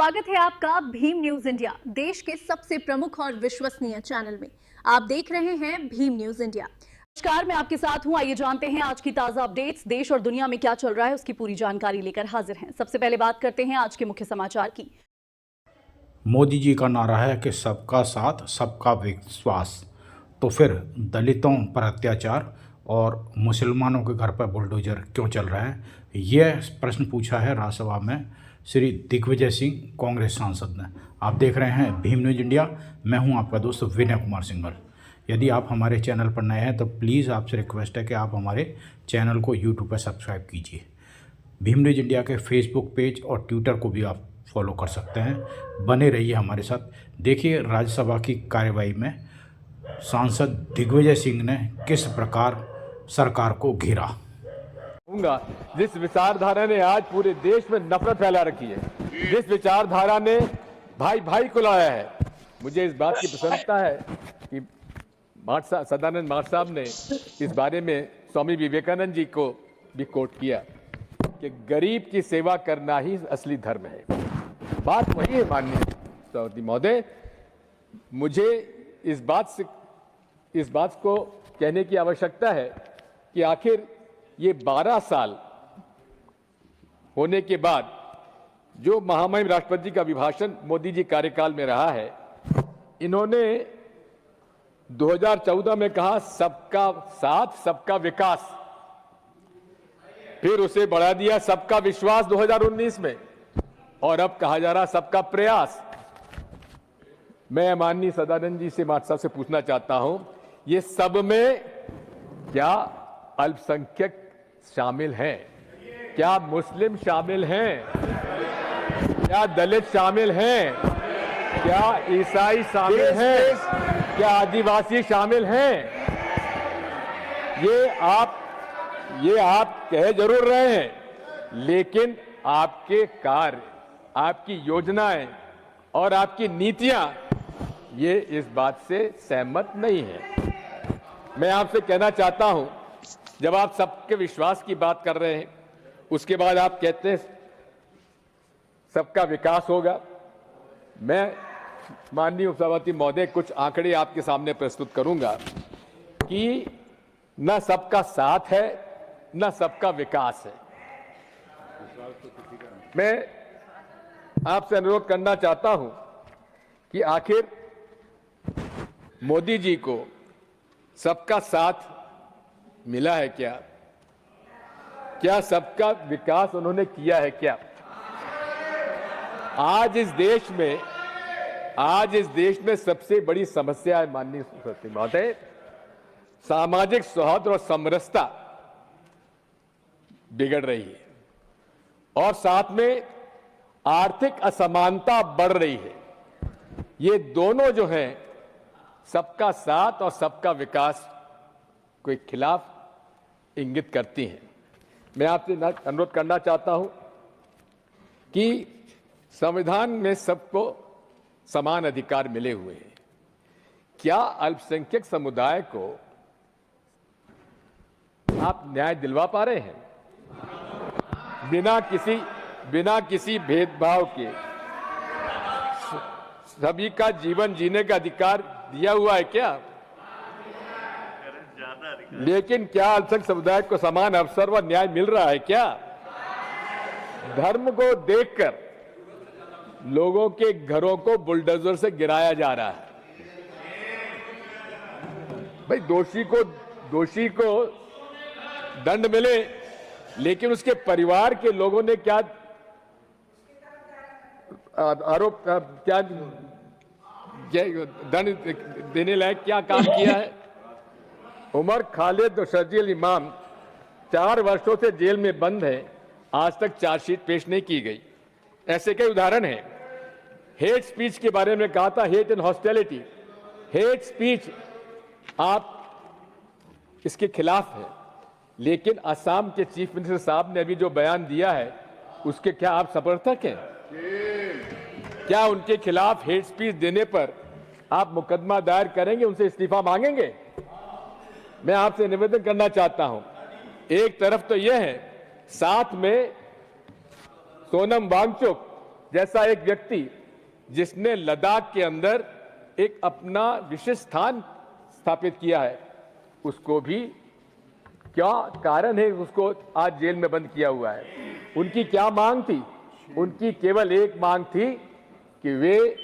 स्वागत है आपका भीम न्यूज इंडिया, देश के सबसे प्रमुख और विश्वसनीय चैनल में। आप देख रहे हैं भीम न्यूज इंडिया। नमस्कार, मैं आपके साथ हूं। आइए जानते हैं आज की ताजा अपडेट्स। देश और दुनिया में क्या चल रहा है उसकी पूरी जानकारी लेकर हाजिर हैं। सबसे पहले बात करते हैं आज के मुख्य समाचार की। मोदी जी का नारा है कि सबका साथ सबका विश्वास, तो फिर दलितों पर अत्याचार और मुसलमानों के घर पर बुलडोजर क्यों चल रहा है, यह प्रश्न पूछा है राज्यसभा में श्री दिग्विजय सिंह, कांग्रेस सांसद ने। आप देख रहे हैं भीम न्यूज इंडिया। मैं हूं आपका दोस्त विनय कुमार सिंघल। यदि आप हमारे चैनल पर नए हैं तो प्लीज़ आपसे रिक्वेस्ट है कि आप हमारे चैनल को यूट्यूब पर सब्सक्राइब कीजिए। भीम न्यूज इंडिया के फेसबुक पेज और ट्विटर को भी आप फॉलो कर सकते हैं। बने रहिए हमारे साथ। देखिए राज्यसभा की कार्यवाही में सांसद दिग्विजय सिंह ने किस प्रकार सरकार को घेरा। जिस विचारधारा ने आज पूरे देश में नफरत फैला रखी है, जिस विचारधारा ने भाई भाई को लाया है, मुझे इस बात की प्रसन्नता है कि सदानंद मार्ट साहब ने इस बारे में स्वामी विवेकानंद जी को भी कोट किया कि गरीब की सेवा करना ही असली धर्म है। बात वही है माननीय सभापति महोदय। मुझे इस बात को कहने की आवश्यकता है कि आखिर ये 12 साल होने के बाद जो महामहिम राष्ट्रपति जी का अभिभाषण मोदी जी कार्यकाल में रहा है, इन्होंने 2014 में कहा सबका साथ सबका विकास, फिर उसे बढ़ा दिया सबका विश्वास 2019 में, और अब कहा जा रहा सबका प्रयास। मैं माननीय सदानंद जी से मार्ट साहब से पूछना चाहता हूं, ये सब में क्या अल्पसंख्यक शामिल हैं? क्या मुस्लिम शामिल हैं? क्या दलित शामिल हैं? क्या ईसाई शामिल हैं? क्या आदिवासी शामिल हैं? ये आप कह जरूर रहे हैं, लेकिन आपके कार्य, आपकी योजनाएं और आपकी नीतियां ये इस बात से सहमत नहीं है। मैं आपसे कहना चाहता हूं, जब आप सबके विश्वास की बात कर रहे हैं, उसके बाद आप कहते हैं सबका विकास होगा। मैं माननीय उपसभापति महोदय कुछ आंकड़े आपके सामने प्रस्तुत करूंगा कि न सबका साथ है न सबका विकास है। मैं आपसे अनुरोध करना चाहता हूं कि आखिर मोदी जी को सबका साथ मिला है क्या? क्या सबका विकास उन्होंने किया है क्या? आज इस देश में सबसे बड़ी समस्या है माननीय सभापति महोदय, सामाजिक सौहार्द और समरसता बिगड़ रही है और साथ में आर्थिक असमानता बढ़ रही है। ये दोनों जो हैं, सबका साथ और सबका विकास के खिलाफ इंगित करती हैं। मैं आपसे अनुरोध करना चाहता हूं कि संविधान में सबको समान अधिकार मिले हुए हैं। क्या अल्पसंख्यक समुदाय को आप न्याय दिलवा पा रहे हैं? बिना किसी भेदभाव के सभी का जीवन जीने का अधिकार दिया हुआ है क्या? लेकिन क्या अल्पसंख्यक समुदाय को समान अवसर व न्याय मिल रहा है क्या? धर्म को देखकर लोगों के घरों को बुलडोजर से गिराया जा रहा है। भाई दोषी को दंड मिले, लेकिन उसके परिवार के लोगों ने क्या आरोप, क्या दंड देने लायक क्या काम किया है? उमर खालिद और शर्जील इमाम 4 वर्षों से जेल में बंद है, आज तक चार्जशीट पेश नहीं की गई। ऐसे कई उदाहरण हैं। हेट स्पीच के बारे में कहा था, hate and hostility. Hate speech आप इसके खिलाफ है, लेकिन असम के चीफ मिनिस्टर साहब ने अभी जो बयान दिया है उसके क्या आप समर्थक हैं? क्या उनके खिलाफ हेट स्पीच देने पर आप मुकदमा दायर करेंगे, उनसे इस्तीफा मांगेंगे? मैं आपसे निवेदन करना चाहता हूं, एक तरफ तो यह है, साथ में सोनम वांगचुक जैसा एक व्यक्ति जिसने लद्दाख के अंदर एक अपना विशिष्ट स्थान स्थापित किया है, उसको भी क्या कारण है उसको आज जेल में बंद किया हुआ है? उनकी क्या मांग थी? उनकी केवल एक मांग थी कि वे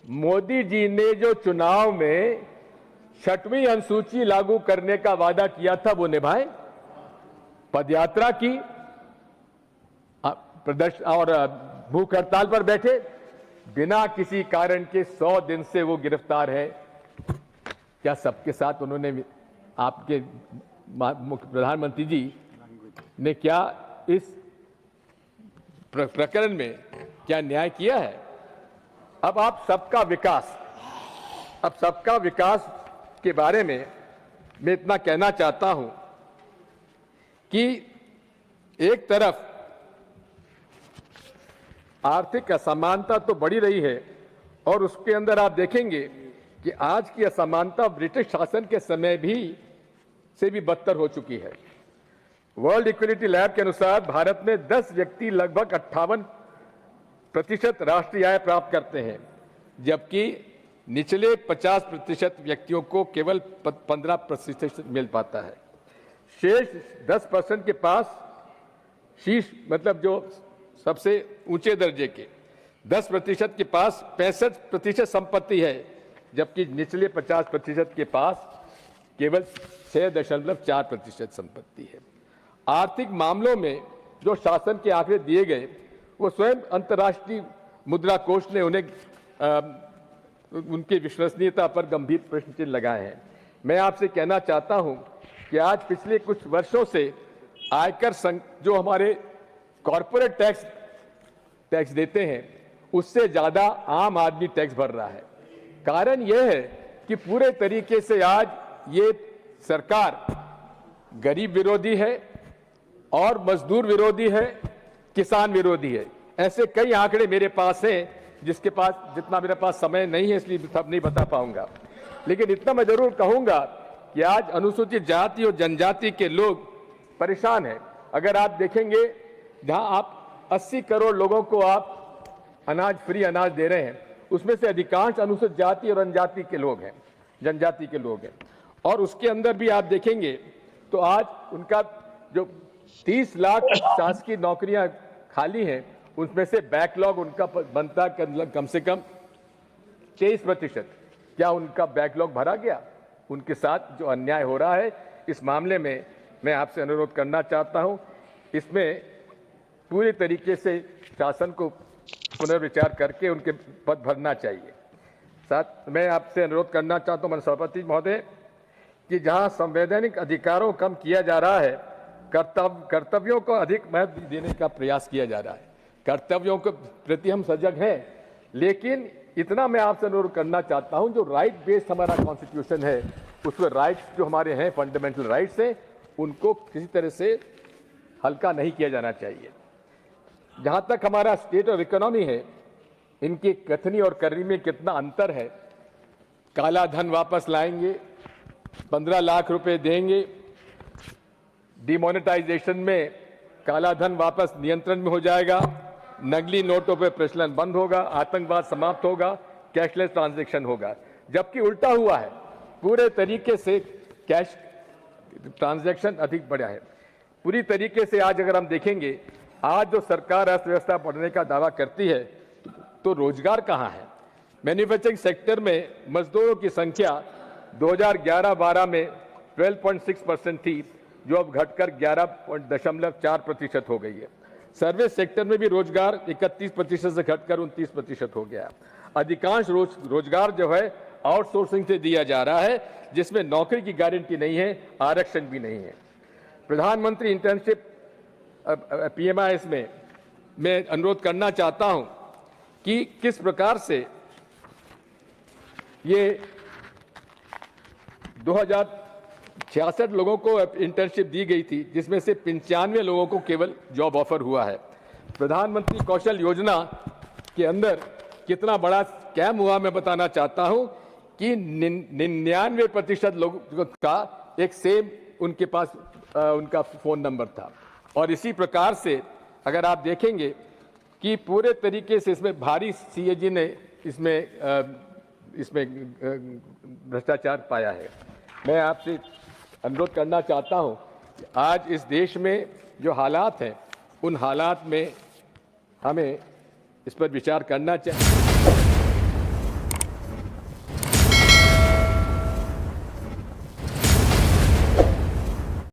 मोदी जी ने जो चुनाव में 6वीं अनुसूची लागू करने का वादा किया था वो निभाएं। पदयात्रा की, प्रदर्शन और भूख हड़ताल पर बैठे, बिना किसी कारण के 100 दिन से वो गिरफ्तार है। क्या सबके साथ उन्होंने, आपके प्रधानमंत्री जी ने क्या इस प्रकरण में क्या न्याय किया है? अब आप सबका विकास के बारे में मैं इतना कहना चाहता हूं कि एक तरफ आर्थिक असमानता तो बढ़ी रही है और उसके अंदर आप देखेंगे कि आज की असमानता ब्रिटिश शासन के समय से भी बदतर हो चुकी है। वर्ल्ड इक्विलिटी लैब के अनुसार भारत में 10 व्यक्ति लगभग 58% राष्ट्रीय आय प्राप्त करते हैं, जबकि निचले 50% व्यक्तियों को केवल 15% मिल पाता है। शेष 10% के पास शीर्ष मतलब जो सबसे ऊंचे दर्जे के 10% के पास 65% संपत्ति है, जबकि निचले 50% के पास केवल 6.4% संपत्ति है। आर्थिक मामलों में जो शासन के आंकड़े दिए गए वो स्वयं अंतर्राष्ट्रीय मुद्रा कोष ने उन्हें उनकी विश्वसनीयता पर गंभीर प्रश्न चिन्ह लगाए हैं। मैं आपसे कहना चाहता हूं कि आज पिछले कुछ वर्षों से आयकर जो हमारे कॉरपोरेट टैक्स देते हैं उससे ज्यादा आम आदमी टैक्स भर रहा है। कारण यह है कि पूरे तरीके से आज ये सरकार गरीब विरोधी है और मजदूर विरोधी है, किसान विरोधी है। ऐसे कई आंकड़े मेरे पास हैं जितना मेरे पास समय नहीं है इसलिए सब नहीं बता पाऊंगा, लेकिन इतना मैं जरूर कहूंगा कि आज अनुसूचित जाति और जनजाति के लोग परेशान हैं। अगर आप देखेंगे जहां आप 80 करोड़ लोगों को आप फ्री अनाज दे रहे हैं, उसमें से अधिकांश अनुसूचित जाति और जनजाति के लोग हैं। और उसके अंदर भी आप देखेंगे तो आज उनका जो 30 लाख शासकीय नौकरियां खाली हैं, उसमें से बैकलॉग उनका बनता कम से कम 23%। क्या उनका बैकलॉग भरा गया? उनके साथ जो अन्याय हो रहा है, इस मामले में मैं आपसे अनुरोध करना चाहता हूं, इसमें पूरी तरीके से शासन को पुनर्विचार करके उनके पद भरना चाहिए। साथ मैं आपसे अनुरोध करना चाहता हूं सभापति महोदय कि जहां संवैधानिक अधिकारों को कम किया जा रहा है, कर्तव्यों को अधिक महत्व देने का प्रयास किया जा रहा है। कर्तव्यों के प्रति हम सजग हैं, लेकिन इतना मैं आपसे अनुरोध करना चाहता हूं, जो राइट बेस्ड हमारा कॉन्स्टिट्यूशन है उसमें राइट्स जो हमारे हैं, फंडामेंटल राइट्स हैं, उनको किसी तरह से हल्का नहीं किया जाना चाहिए। जहां तक हमारा स्टेट और इकोनॉमी है, इनकी कथनी और करनी में कितना अंतर है। काला धन वापस लाएंगे, 15 लाख रुपए देंगे, डिमोनेटाइजेशन में काला धन वापस नियंत्रण में हो जाएगा, नकली नोटों पे प्रचलन बंद होगा, आतंकवाद समाप्त होगा, कैशलेस ट्रांजैक्शन होगा। जबकि उल्टा हुआ है, पूरे तरीके से कैश ट्रांजैक्शन अधिक बढ़ा है। पूरी तरीके से आज अगर हम देखेंगे, आज जो सरकार अर्थव्यवस्था बढ़ने का दावा करती है, तो रोजगार कहां है? मैन्युफैक्चरिंग सेक्टर में मजदूरों की संख्या 2011-12 में 12.6% थी, जो अब घटकर 11.4% हो गई है। सर्विस सेक्टर में भी रोजगार 31% से घटकर 29% हो गया। अधिकांश रोजगार जो है आउटसोर्सिंग से दिया जा रहा है, जिसमें नौकरी की गारंटी नहीं है, आरक्षण भी नहीं है। प्रधानमंत्री इंटर्नशिप PMIS में मैं अनुरोध करना चाहता हूं कि किस प्रकार से ये 2066 लोगों को इंटर्नशिप दी गई थी, जिसमें से 95 लोगों को केवल जॉब ऑफर हुआ है। प्रधानमंत्री कौशल योजना के अंदर कितना बड़ा स्कैम हुआ मैं बताना चाहता हूं कि 99% लोगों का एक सेम उनके पास उनका फोन नंबर था। और इसी प्रकार से अगर आप देखेंगे कि पूरे तरीके से इसमें भारी सीएजी ने इसमें भ्रष्टाचार पाया है। मैं आपसे अनुरोध करना चाहता हूं कि आज इस देश में जो हालात हैं, उन हालात में हमें इस पर विचार करना चाहिए।